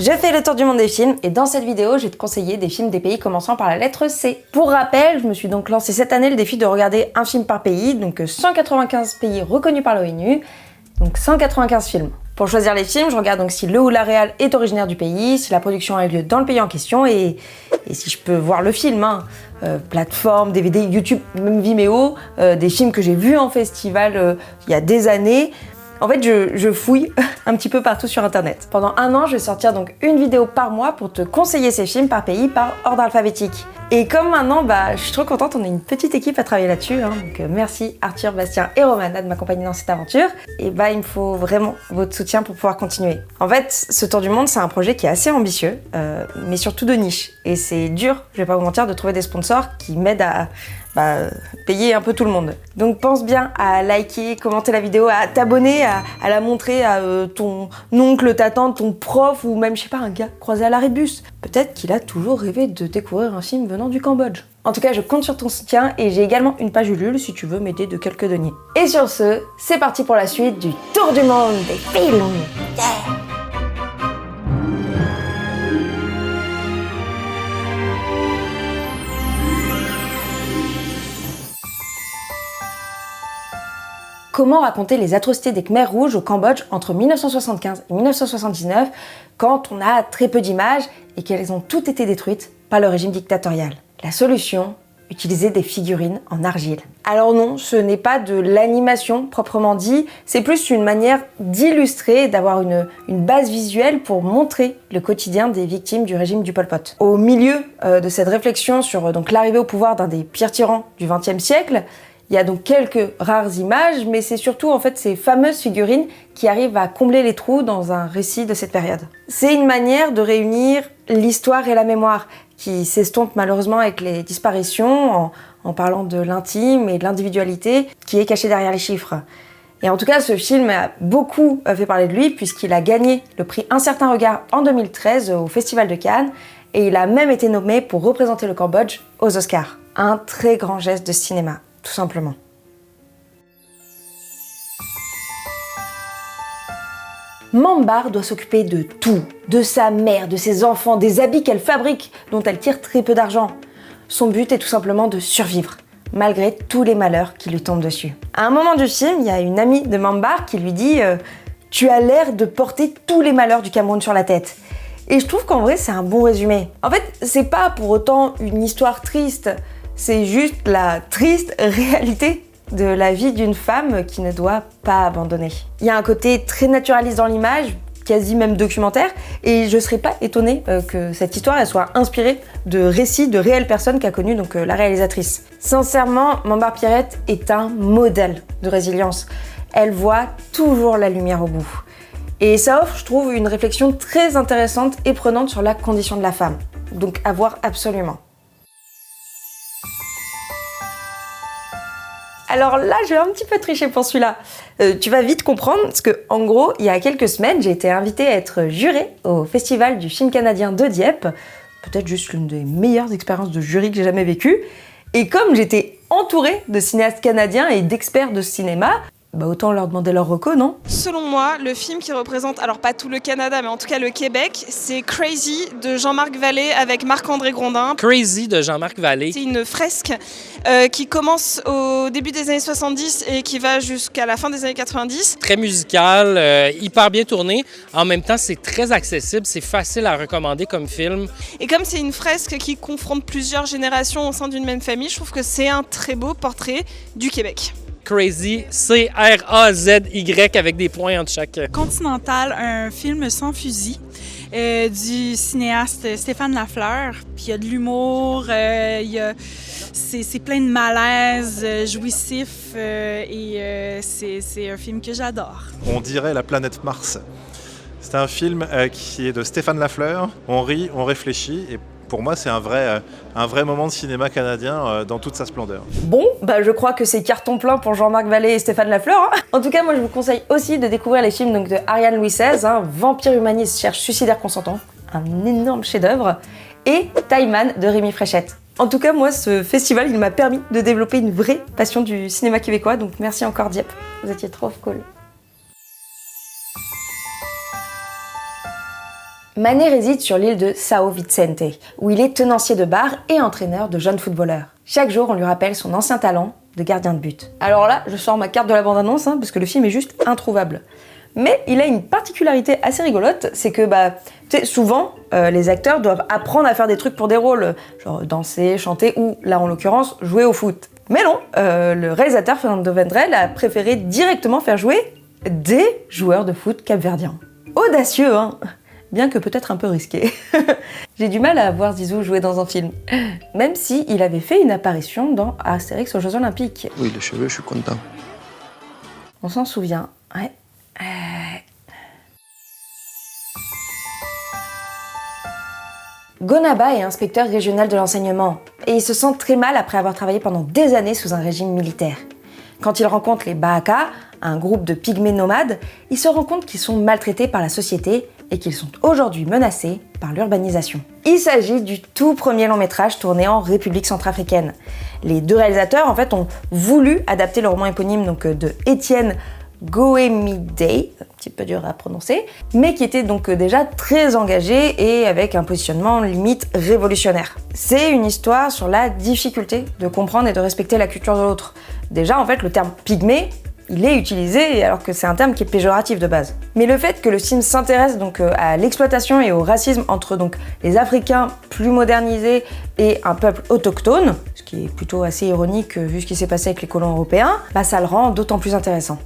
Je fais le tour du monde des films et dans cette vidéo, je vais te conseiller des films des pays commençant par la lettre C. Pour rappel, je me suis donc lancé cette année le défi de regarder un film par pays, donc 195 pays reconnus par l'ONU, donc 195 films. Pour choisir les films, je regarde donc si le ou la réal est originaire du pays, si la production a eu lieu dans le pays en question et si je peux voir le film. Plateforme, DVD, YouTube, même Vimeo, des films que j'ai vus en festival il y a des années. En fait, je fouille un petit peu partout sur internet. Pendant un an, je vais sortir donc une vidéo par mois pour te conseiller ces films par pays, par ordre alphabétique. Et comme maintenant, je suis trop contente, on est une petite équipe à travailler là-dessus. Donc merci Arthur, Bastien et Romana de m'accompagner dans cette aventure. Et il me faut vraiment votre soutien pour pouvoir continuer. En fait, ce tour du monde, c'est un projet qui est assez ambitieux, mais surtout de niche. Et c'est dur, je vais pas vous mentir, de trouver des sponsors qui m'aident à payer un peu tout le monde. Donc pense bien à liker, commenter la vidéo, à t'abonner, à la montrer à ton oncle, ta tante, ton prof ou même, je sais pas, un gars croisé à l'arrêt de bus. Peut-être qu'il a toujours rêvé de découvrir un film venant du Cambodge. En tout cas, je compte sur ton soutien et j'ai également une page Ulule si tu veux m'aider de quelques deniers. Et sur ce, c'est parti pour la suite du tour du monde des films. Yeah. Comment raconter les atrocités des Khmers rouges au Cambodge entre 1975 et 1979 quand on a très peu d'images et qu'elles ont toutes été détruites par le régime dictatorial? La solution, utiliser des figurines en argile. Alors non, ce n'est pas de l'animation proprement dit, c'est plus une manière d'illustrer, d'avoir une base visuelle pour montrer le quotidien des victimes du régime du Pol Pot. Au milieu de cette réflexion sur l'arrivée au pouvoir d'un des pires tyrans du XXe siècle, il y a donc quelques rares images, mais c'est surtout en fait ces fameuses figurines qui arrivent à combler les trous dans un récit de cette période. C'est une manière de réunir l'histoire et la mémoire, qui s'estompe malheureusement avec les disparitions, en parlant de l'intime et de l'individualité qui est cachée derrière les chiffres. Et en tout cas, ce film a beaucoup fait parler de lui, puisqu'il a gagné le prix Un certain regard en 2013 au Festival de Cannes, et il a même été nommé pour représenter le Cambodge aux Oscars. Un très grand geste de cinéma. Tout simplement. Mambar doit s'occuper de tout, de sa mère, de ses enfants, des habits qu'elle fabrique, dont elle tire très peu d'argent. Son but est tout simplement de survivre, malgré tous les malheurs qui lui tombent dessus. À un moment du film, il y a une amie de Mambar qui lui dit « Tu as l'air de porter tous les malheurs du Cameroun sur la tête ». Et je trouve qu'en vrai, c'est un bon résumé. En fait, c'est pas pour autant une histoire triste. C'est juste la triste réalité de la vie d'une femme qui ne doit pas abandonner. Il y a un côté très naturaliste dans l'image, quasi même documentaire, et je serais pas étonnée que cette histoire elle soit inspirée de récits de réelles personnes qu'a connues la réalisatrice. Sincèrement, Mambar Pierrette est un modèle de résilience. Elle voit toujours la lumière au bout. Et ça offre, je trouve, une réflexion très intéressante et prenante sur la condition de la femme. Donc à voir absolument. Alors là, je vais un petit peu tricher pour celui-là. Tu vas vite comprendre, parce que en gros, il y a quelques semaines, j'ai été invitée à être jurée au Festival du film canadien de Dieppe. Peut-être juste l'une des meilleures expériences de jury que j'ai jamais vécues. Et comme j'étais entourée de cinéastes canadiens et d'experts de cinéma, autant leur demander leur reco, non? Selon moi, le film qui représente, alors pas tout le Canada, mais en tout cas le Québec, c'est Crazy de Jean-Marc Vallée avec Marc-André Grondin. Crazy de Jean-Marc Vallée. C'est une fresque qui commence au début des années 70 et qui va jusqu'à la fin des années 90. Très musical, hyper bien tourné. En même temps, c'est très accessible, c'est facile à recommander comme film. Et comme c'est une fresque qui confronte plusieurs générations au sein d'une même famille, je trouve que c'est un très beau portrait du Québec. Crazy, C-R-A-Z-Y avec des points entre chaque. Continental, un film sans fusil du cinéaste Stéphane Lafleur. Puis il y a de l'humour, c'est plein de malaise jouissif et c'est un film que j'adore. On dirait La planète Mars. C'est un film qui est de Stéphane Lafleur. On rit, on réfléchit et pour moi, c'est un vrai moment de cinéma canadien dans toute sa splendeur. Bon, je crois que c'est carton plein pour Jean-Marc Vallée et Stéphane Lafleur. En tout cas, moi, je vous conseille aussi de découvrir les films de Ariane Louis XVI, Vampire humaniste cherche suicidaire consentant, un énorme chef-d'œuvre, et Taïman de Rémi Fréchette. En tout cas, moi, ce festival, il m'a permis de développer une vraie passion du cinéma québécois, donc merci encore Dieppe, vous étiez trop cool. Manet réside sur l'île de São Vicente, où il est tenancier de bar et entraîneur de jeunes footballeurs. Chaque jour, on lui rappelle son ancien talent de gardien de but. Alors là, je sors ma carte de la bande-annonce, parce que le film est juste introuvable. Mais il a une particularité assez rigolote, c'est que souvent, les acteurs doivent apprendre à faire des trucs pour des rôles, genre danser, chanter ou, là en l'occurrence, jouer au foot. Mais non, le réalisateur Fernando Vendrell a préféré directement faire jouer des joueurs de foot capverdiens. Audacieux, hein, bien que peut-être un peu risqué. J'ai du mal à voir Zizou jouer dans un film, même si il avait fait une apparition dans Astérix aux Jeux Olympiques. Oui, les cheveux, je suis content. On s'en souvient, ouais. Gonaba est inspecteur régional de l'enseignement et il se sent très mal après avoir travaillé pendant des années sous un régime militaire. Quand il rencontre les Bahaka, un groupe de pygmées nomades, il se rend compte qu'ils sont maltraités par la société et qu'ils sont aujourd'hui menacés par l'urbanisation. Il s'agit du tout premier long métrage tourné en République centrafricaine. Les deux réalisateurs en fait ont voulu adapter le roman éponyme de Étienne Goemide, un petit peu dur à prononcer, mais qui était donc déjà très engagé et avec un positionnement limite révolutionnaire. C'est une histoire sur la difficulté de comprendre et de respecter la culture de l'autre. Déjà, en fait, le terme pygmée, il est utilisé alors que c'est un terme qui est péjoratif de base. Mais le fait que le film s'intéresse à l'exploitation et au racisme entre les Africains plus modernisés et un peuple autochtone, ce qui est plutôt assez ironique vu ce qui s'est passé avec les colons européens, ça le rend d'autant plus intéressant.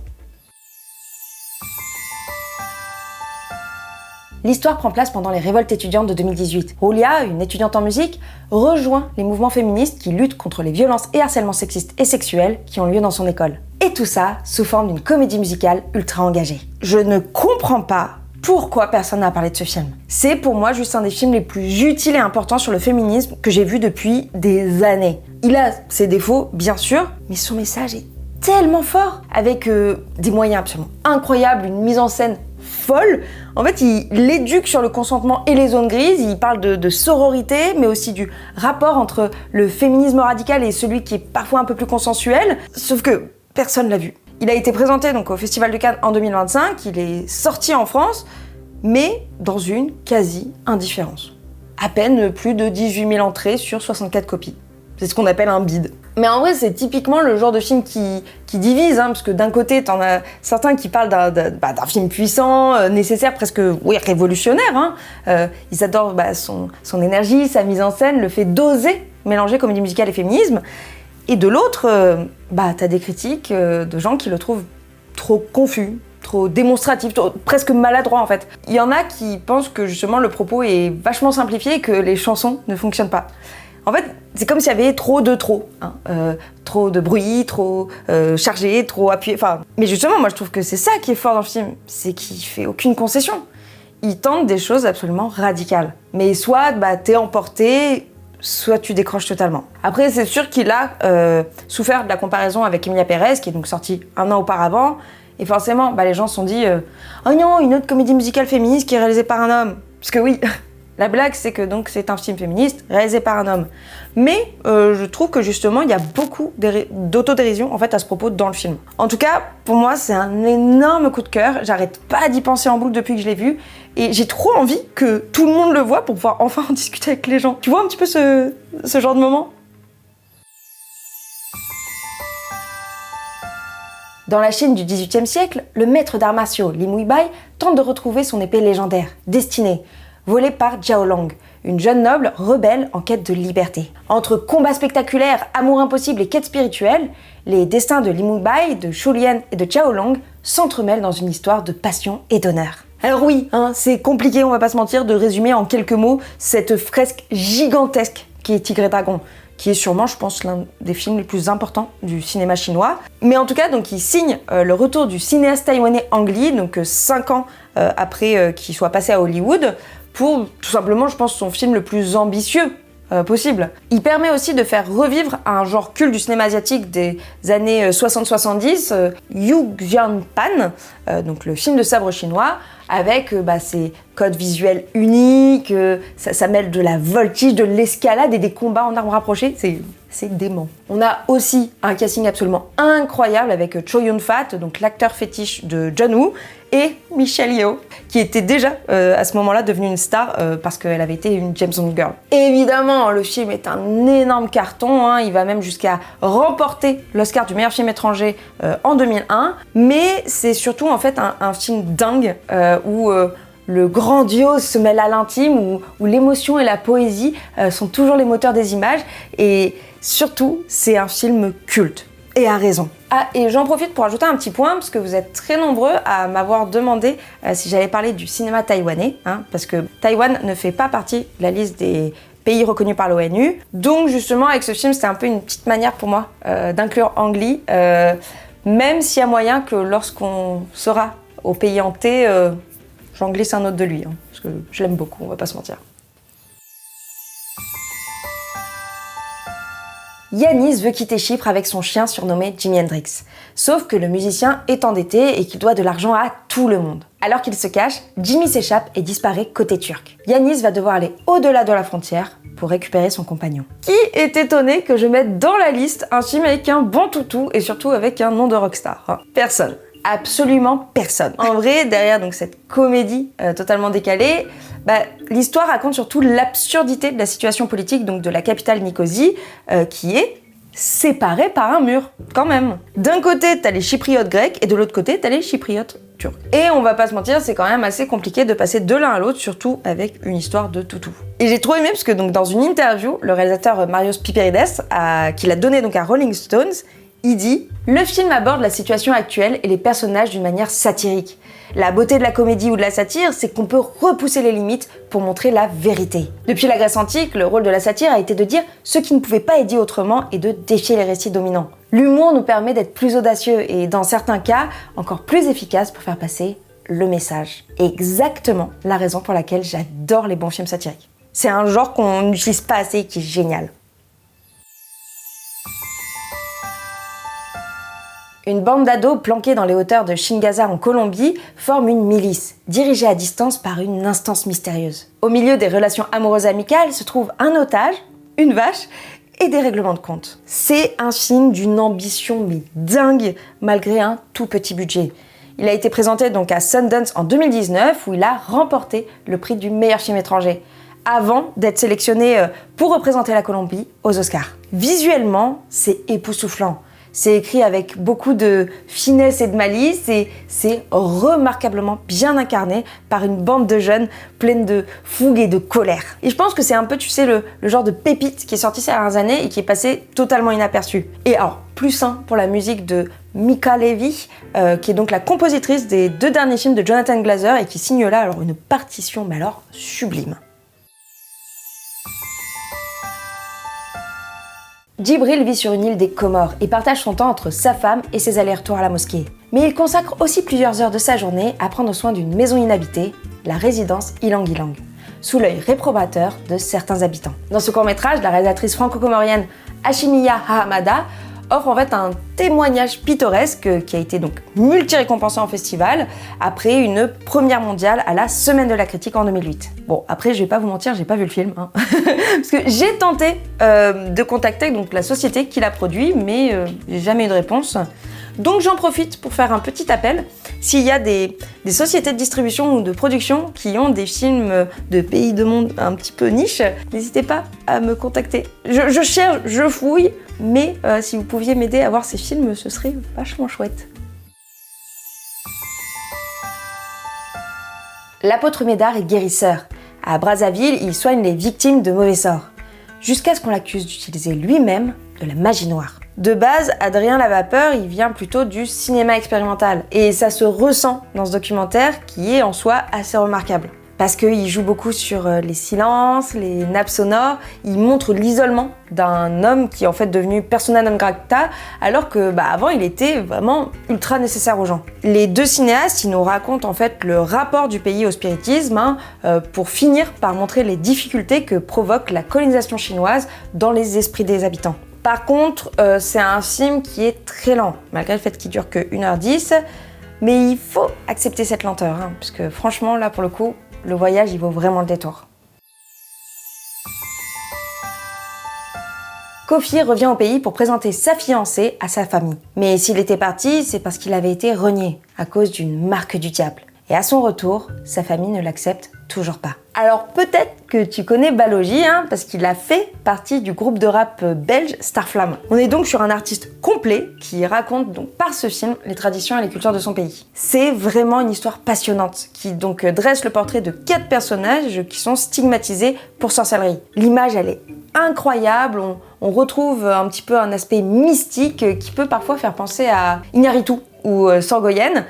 L'histoire prend place pendant les révoltes étudiantes de 2018. Julia, une étudiante en musique, rejoint les mouvements féministes qui luttent contre les violences et harcèlements sexistes et sexuels qui ont lieu dans son école. Et tout ça sous forme d'une comédie musicale ultra engagée. Je ne comprends pas pourquoi personne n'a parlé de ce film. C'est pour moi juste un des films les plus utiles et importants sur le féminisme que j'ai vu depuis des années. Il a ses défauts, bien sûr, mais son message est tellement fort, avec des moyens absolument incroyables, une mise en scène folle. En fait, il éduque sur le consentement et les zones grises, il parle de sororité, mais aussi du rapport entre le féminisme radical et celui qui est parfois un peu plus consensuel, sauf que personne l'a vu. Il a été présenté au Festival de Cannes en 2025, il est sorti en France, mais dans une quasi-indifférence. À peine plus de 18 000 entrées sur 64 copies. C'est ce qu'on appelle un bide. Mais en vrai, c'est typiquement le genre de film qui divise, parce que d'un côté, t'en as certains qui parlent d'un film puissant, nécessaire, presque révolutionnaire. Ils adorent son énergie, sa mise en scène, le fait d'oser mélanger comédie musicale et féminisme. Et de l'autre, t'as des critiques de gens qui le trouvent trop confus, trop démonstratif, presque maladroit en fait. Il y en a qui pensent que justement le propos est vachement simplifié et que les chansons ne fonctionnent pas. En fait, c'est comme s'il y avait trop de trop de bruit, trop chargé, trop appuyé, Mais justement, moi je trouve que c'est ça qui est fort dans le film, c'est qu'il fait aucune concession. Il tente des choses absolument radicales. Mais soit t'es emporté, soit tu décroches totalement. Après, c'est sûr qu'il a souffert de la comparaison avec Emilia Pérez, qui est donc sortie un an auparavant, et forcément, les gens se sont dit « Oh non, une autre comédie musicale féministe qui est réalisée par un homme !» Parce que oui, la blague, c'est que c'est un film féministe réalisé par un homme. Mais je trouve que justement, il y a beaucoup d'autodérision en fait à ce propos dans le film. En tout cas, pour moi, c'est un énorme coup de cœur. J'arrête pas d'y penser en boucle depuis que je l'ai vu. Et j'ai trop envie que tout le monde le voit pour pouvoir enfin en discuter avec les gens. Tu vois un petit peu ce genre de moment ? Dans la Chine du XVIIIe siècle, le maître d'arts martiaux Li Muibai tente de retrouver son épée légendaire, Destinée, volée par Jiao Long, une jeune noble rebelle en quête de liberté. Entre combats spectaculaires, amour impossible et quête spirituelle, les destins de Li Muibai, de Shu Lian et de Jiao Long s'entremêlent dans une histoire de passion et d'honneur. Alors oui, c'est compliqué, on va pas se mentir, de résumer en quelques mots cette fresque gigantesque qui est Tigre et Dragon, qui est sûrement, je pense, l'un des films les plus importants du cinéma chinois. Mais en tout cas, il signe le retour du cinéaste taïwanais Ang Lee, 5 ans après qu'il soit passé à Hollywood, pour tout simplement, je pense, son film le plus ambitieux possible. Il permet aussi de faire revivre un genre culte du cinéma asiatique des années 60-70, Yu Xianpan, donc le film de sabre chinois, avec ses codes visuels uniques, ça mêle de la voltige, de l'escalade et des combats en armes rapprochées, c'est dément. On a aussi un casting absolument incroyable avec Chow Yun-fat, donc l'acteur fétiche de John Woo, et Michelle Yeoh, qui était déjà à ce moment-là devenue une star parce qu'elle avait été une James Bond girl. Évidemment, le film est un énorme carton, hein, il va même jusqu'à remporter l'Oscar du meilleur film étranger en 2001, mais c'est surtout en fait un film dingue où le grandiose se mêle à l'intime, où l'émotion et la poésie sont toujours les moteurs des images, et surtout, c'est un film culte, et à raison. Ah, et j'en profite pour ajouter un petit point, parce que vous êtes très nombreux à m'avoir demandé si j'allais parler du cinéma taïwanais, hein, parce que Taïwan ne fait pas partie de la liste des pays reconnus par l'ONU. Donc justement, avec ce film, c'était un peu une petite manière pour moi d'inclure Ang Lee, même s'il y a moyen que lorsqu'on sera au pays hanté, j'en glisse un autre de lui, hein, parce que je l'aime beaucoup, on va pas se mentir. Yanis veut quitter Chypre avec son chien surnommé Jimi Hendrix. Sauf que le musicien est endetté et qu'il doit de l'argent à tout le monde. Alors qu'il se cache, Jimmy s'échappe et disparaît côté turc. Yanis va devoir aller au-delà de la frontière pour récupérer son compagnon. Qui est étonné que je mette dans la liste un film avec un bon toutou et surtout avec un nom de rockstar, hein? Personne. Absolument personne. En vrai, derrière donc cette comédie totalement décalée, l'histoire raconte surtout l'absurdité de la situation politique donc de la capitale Nicosie, qui est séparée par un mur, quand même. D'un côté, t'as les Chypriotes grecs et de l'autre côté, t'as les Chypriotes turcs. Et on va pas se mentir, c'est quand même assez compliqué de passer de l'un à l'autre, surtout avec une histoire de toutou. Et j'ai trop aimé parce que donc dans une interview, le réalisateur Marios Piperides, qui l'a donné donc à Rolling Stones, il dit « Le film aborde la situation actuelle et les personnages d'une manière satirique. La beauté de la comédie ou de la satire, c'est qu'on peut repousser les limites pour montrer la vérité. Depuis la Grèce antique, le rôle de la satire a été de dire ce qui ne pouvait pas être dit autrement et de défier les récits dominants. L'humour nous permet d'être plus audacieux et, dans certains cas, encore plus efficace pour faire passer le message. Exactement la raison pour laquelle j'adore les bons films satiriques. C'est un genre qu'on n'utilise pas assez et qui est génial. Une bande d'ados planqués dans les hauteurs de Shingaza en Colombie forme une milice, dirigée à distance par une instance mystérieuse. Au milieu des relations amoureuses amicales se trouve un otage, une vache et des règlements de compte. C'est un film d'une ambition mais dingue malgré un tout petit budget. Il a été présenté donc à Sundance en 2019 où il a remporté le prix du meilleur film étranger, avant d'être sélectionné pour représenter la Colombie aux Oscars. Visuellement, c'est époustouflant. C'est écrit avec beaucoup de finesse et de malice et c'est remarquablement bien incarné par une bande de jeunes pleine de fougue et de colère. Et je pense que c'est un peu, tu sais, le genre de pépite qui est sorti ces dernières années et qui est passé totalement inaperçu. Et alors, plus un pour la musique de Mika Levy, qui est donc la compositrice des 2 derniers films de Jonathan Glazer et qui signe là alors une partition, mais alors sublime. Djibril vit sur une île des Comores et partage son temps entre sa femme et ses allers-retours à la mosquée. Mais il consacre aussi plusieurs heures de sa journée à prendre soin d'une maison inhabitée, la résidence Ilang Ilang, sous l'œil réprobateur de certains habitants. Dans ce court-métrage, la réalisatrice franco-comorienne Hashimiya Ahamada offre en fait un témoignage pittoresque qui a été donc multi-récompensé en festival après une première mondiale à la Semaine de la critique en 2008. Bon, après je vais pas vous mentir, j'ai pas vu le film, hein. Parce que j'ai tenté de contacter donc la société qui l'a produit, mais j'ai jamais eu de réponse. Donc j'en profite pour faire un petit appel. S'il y a des sociétés de distribution ou de production qui ont des films de pays de monde un petit peu niche, n'hésitez pas à me contacter. Je cherche, je fouille, mais si vous pouviez m'aider à voir ces films, ce serait vachement chouette. L'apôtre Médard est guérisseur. À Brazzaville, il soigne les victimes de mauvais sorts, jusqu'à ce qu'on l'accuse d'utiliser lui-même de la magie noire. De base, Adrien Lavapeur, il vient plutôt du cinéma expérimental. Et ça se ressent dans ce documentaire qui est en soi assez remarquable. Parce qu'il joue beaucoup sur les silences, les nappes sonores, il montre l'isolement d'un homme qui est en fait devenu persona non grata, alors que avant il était vraiment ultra nécessaire aux gens. Les 2 cinéastes, ils nous racontent en fait le rapport du pays au spiritisme, pour finir par montrer les difficultés que provoque la colonisation chinoise dans les esprits des habitants. Par contre, c'est un film qui est très lent, malgré le fait qu'il dure que 1h10, mais il faut accepter cette lenteur, parce que franchement, là pour le coup, le voyage, il vaut vraiment le détour. Kofi revient au pays pour présenter sa fiancée à sa famille. Mais s'il était parti, c'est parce qu'il avait été renié à cause d'une marque du diable. Et à son retour, sa famille ne l'accepte toujours pas. Alors peut-être que tu connais Balogi, parce qu'il a fait partie du groupe de rap belge Starflame. On est donc sur un artiste complet qui raconte donc par ce film les traditions et les cultures de son pays. C'est vraiment une histoire passionnante qui donc dresse le portrait de 4 personnages qui sont stigmatisés pour sorcellerie. L'image elle est incroyable, on retrouve un petit peu un aspect mystique qui peut parfois faire penser à Iñárritu ou Sorgoyen,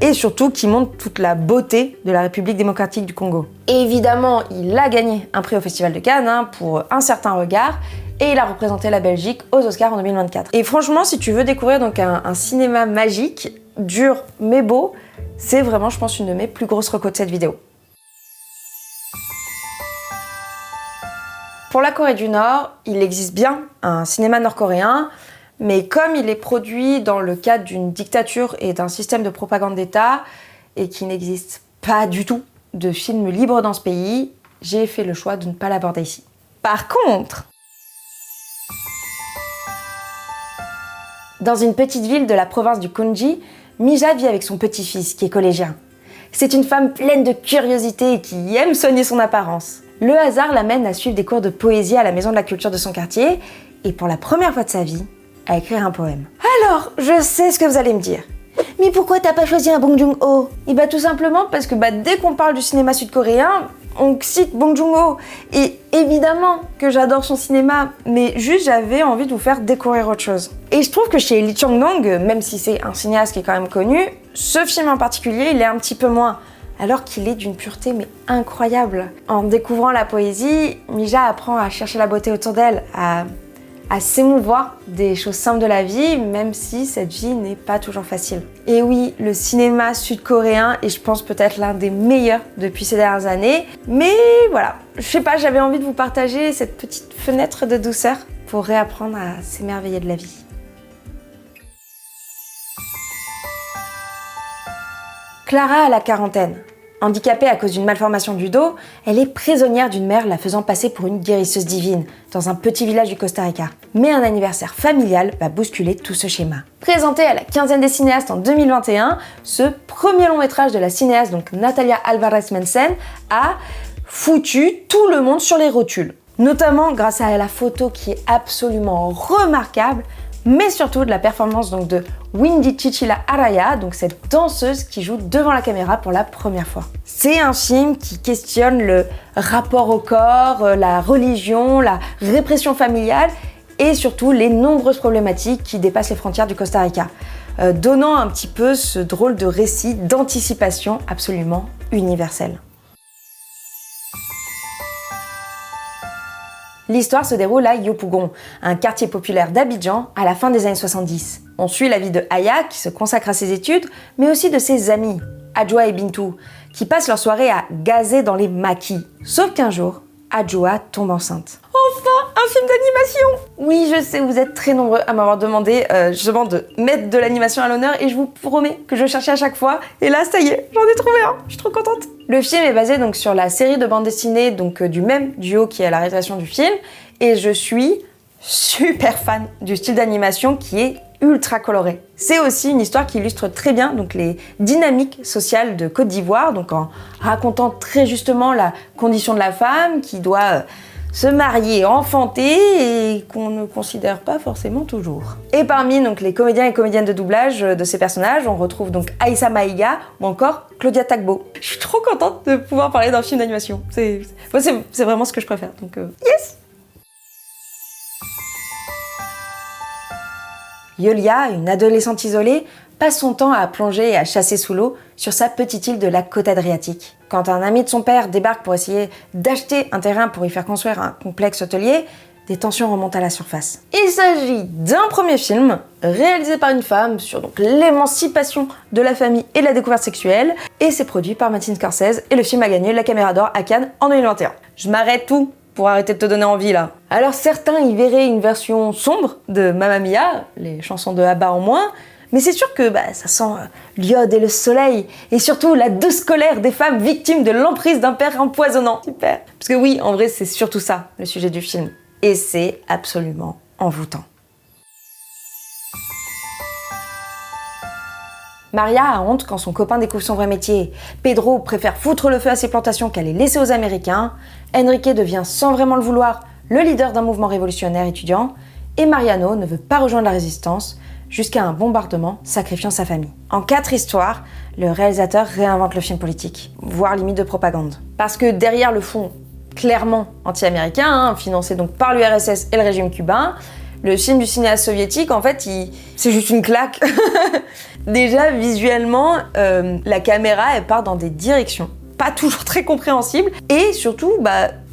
et surtout qui montre toute la beauté de la République démocratique du Congo. Et évidemment, il a gagné un prix au Festival de Cannes pour Un certain regard, et il a représenté la Belgique aux Oscars en 2024. Et franchement, si tu veux découvrir donc un cinéma magique, dur mais beau, c'est vraiment, je pense, une de mes plus grosses recos de cette vidéo. Pour la Corée du Nord, il existe bien un cinéma nord-coréen, mais comme il est produit dans le cadre d'une dictature et d'un système de propagande d'État, et qu'il n'existe pas du tout de films libres dans ce pays, j'ai fait le choix de ne pas l'aborder ici. Par contre, dans une petite ville de la province du Gyeonggi, Mija vit avec son petit-fils qui est collégien. C'est une femme pleine de curiosité et qui aime soigner son apparence. Le hasard l'amène à suivre des cours de poésie à la maison de la culture de son quartier, et pour la première fois de sa vie, à écrire un poème. Alors, je sais ce que vous allez me dire. Mais pourquoi t'as pas choisi un Bong Joon-ho? Et tout simplement parce que dès qu'on parle du cinéma sud-coréen, on cite Bong Joon-ho. Et évidemment que j'adore son cinéma, mais juste j'avais envie de vous faire découvrir autre chose. Et je trouve que chez Lee Chang-dong, même si c'est un cinéaste qui est quand même connu, ce film en particulier, il est un petit peu moins. Alors qu'il est d'une pureté mais incroyable. En découvrant la poésie, Mija apprend à chercher la beauté autour d'elle, à s'émouvoir des choses simples de la vie, même si cette vie n'est pas toujours facile. Et oui, le cinéma sud-coréen est, je pense, peut-être l'un des meilleurs depuis ces dernières années. Mais voilà, je sais pas, j'avais envie de vous partager cette petite fenêtre de douceur pour réapprendre à s'émerveiller de la vie. Clara a la quarantaine. Handicapée à cause d'une malformation du dos, elle est prisonnière d'une mère la faisant passer pour une guérisseuse divine dans un petit village du Costa Rica. Mais un anniversaire familial va bousculer tout ce schéma. Présenté à la quinzaine des cinéastes en 2021, ce premier long métrage de la cinéaste donc Natalia Alvarez-Mensen a foutu tout le monde sur les rotules. Notamment grâce à la photo qui est absolument remarquable, mais surtout de la performance donc de Windy Chichila Araya, donc cette danseuse qui joue devant la caméra pour la première fois. C'est un film qui questionne le rapport au corps, la religion, la répression familiale et surtout les nombreuses problématiques qui dépassent les frontières du Costa Rica, donnant un petit peu ce drôle de récit d'anticipation absolument universel. L'histoire se déroule à Yopougon, un quartier populaire d'Abidjan à la fin des années 70. On suit la vie de Aya, qui se consacre à ses études, mais aussi de ses amis, Adjoa et Bintou, qui passent leur soirée à gazer dans les maquis. Sauf qu'un jour, Adjoa tombe enceinte. Enfin, un film d'animation! Oui, je sais, vous êtes très nombreux à m'avoir demandé justement de mettre de l'animation à l'honneur et je vous promets que je cherchais à chaque fois. Et là, ça y est, j'en ai trouvé un, je suis trop contente. Le film est basé donc sur la série de bande dessinée donc, du même duo qui est à la réalisation du film et je suis super fan du style d'animation qui est ultra coloré. C'est aussi une histoire qui illustre très bien donc, les dynamiques sociales de Côte d'Ivoire, donc en racontant très justement la condition de la femme qui doit se marier, enfanter et qu'on ne considère pas forcément toujours. Et parmi donc, les comédiens et comédiennes de doublage de ces personnages, on retrouve donc Aïssa Maïga ou encore Claudia Tagbo. Je suis trop contente de pouvoir parler d'un film d'animation. C'est vraiment ce que je préfère. Donc, yes! Yolia, une adolescente isolée, passe son temps à plonger et à chasser sous l'eau sur sa petite île de la côte adriatique. Quand un ami de son père débarque pour essayer d'acheter un terrain pour y faire construire un complexe hôtelier, des tensions remontent à la surface. Il s'agit d'un premier film réalisé par une femme sur donc, l'émancipation de la famille et la découverte sexuelle, et c'est produit par Martin Scorsese, et le film a gagné la Caméra d'Or à Cannes en 2021. Je m'arrête tout pour arrêter de te donner envie là. Alors certains y verraient une version sombre de Mamma Mia, les chansons de ABBA en moins, mais c'est sûr que ça sent l'iode et le soleil, et surtout la douce colère des femmes victimes de l'emprise d'un père empoisonnant. Super. Parce que oui, en vrai, c'est surtout ça, le sujet du film. Et c'est absolument envoûtant. Maria a honte quand son copain découvre son vrai métier. Pedro préfère foutre le feu à ses plantations qu'à les laisser aux Américains. Enrique devient, sans vraiment le vouloir, le leader d'un mouvement révolutionnaire étudiant. Et Mariano ne veut pas rejoindre la résistance, jusqu'à un bombardement sacrifiant sa famille. En 4 histoires, le réalisateur réinvente le film politique, voire limite de propagande. Parce que derrière le fond clairement anti-américain, financé donc par l'URSS et le régime cubain, le film du cinéaste soviétique, en fait, c'est juste une claque. Déjà, visuellement, la caméra, elle part dans des directions pas toujours très compréhensibles et surtout,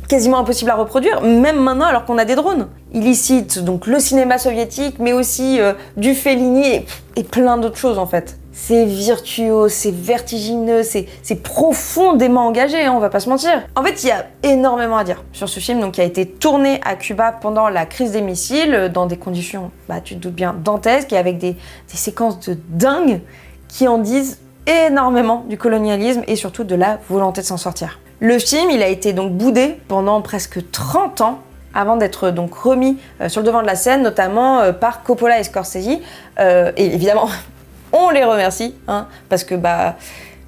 quasiment impossible à reproduire, même maintenant alors qu'on a des drones. Il y cite donc le cinéma soviétique, mais aussi du Fellini et plein d'autres choses en fait. C'est virtuose, c'est vertigineux, c'est profondément engagé, on va pas se mentir. En fait, il y a énormément à dire sur ce film qui a été tourné à Cuba pendant la crise des missiles, dans des conditions, tu te doutes bien, dantesques, et avec des séquences de dingue qui en disent énormément du colonialisme et surtout de la volonté de s'en sortir. Le film, il a été donc boudé pendant presque 30 ans avant d'être donc remis sur le devant de la scène, notamment par Coppola et Scorsese. Et évidemment, on les remercie, parce que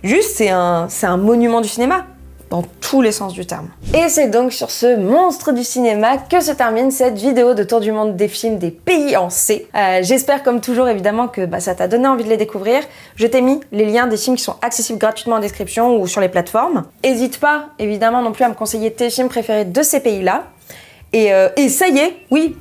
juste c'est un monument du cinéma, dans tous les sens du terme. Et c'est donc sur ce monstre du cinéma que se termine cette vidéo de tour du monde des films des pays en C. J'espère comme toujours évidemment que ça t'a donné envie de les découvrir. Je t'ai mis les liens des films qui sont accessibles gratuitement en description ou sur les plateformes. N'hésite pas évidemment non plus à me conseiller tes films préférés de ces pays-là. Et ça y est, oui,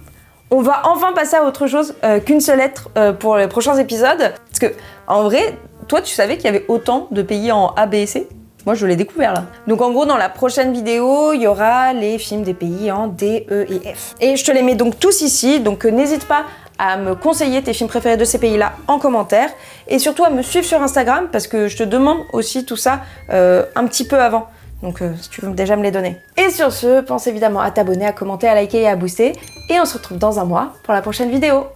on va enfin passer à autre chose qu'une seule lettre pour les prochains épisodes. Parce que en vrai, toi tu savais qu'il y avait autant de pays en A, B et C ? Moi, je l'ai découvert là. Donc en gros, dans la prochaine vidéo, il y aura les films des pays en D, E et F. Et je te les mets donc tous ici, donc n'hésite pas à me conseiller tes films préférés de ces pays-là en commentaire. Et surtout à me suivre sur Instagram, parce que je te demande aussi tout ça un petit peu avant. Donc si tu veux déjà me les donner. Et sur ce, pense évidemment à t'abonner, à commenter, à liker et à booster. Et on se retrouve dans un mois pour la prochaine vidéo.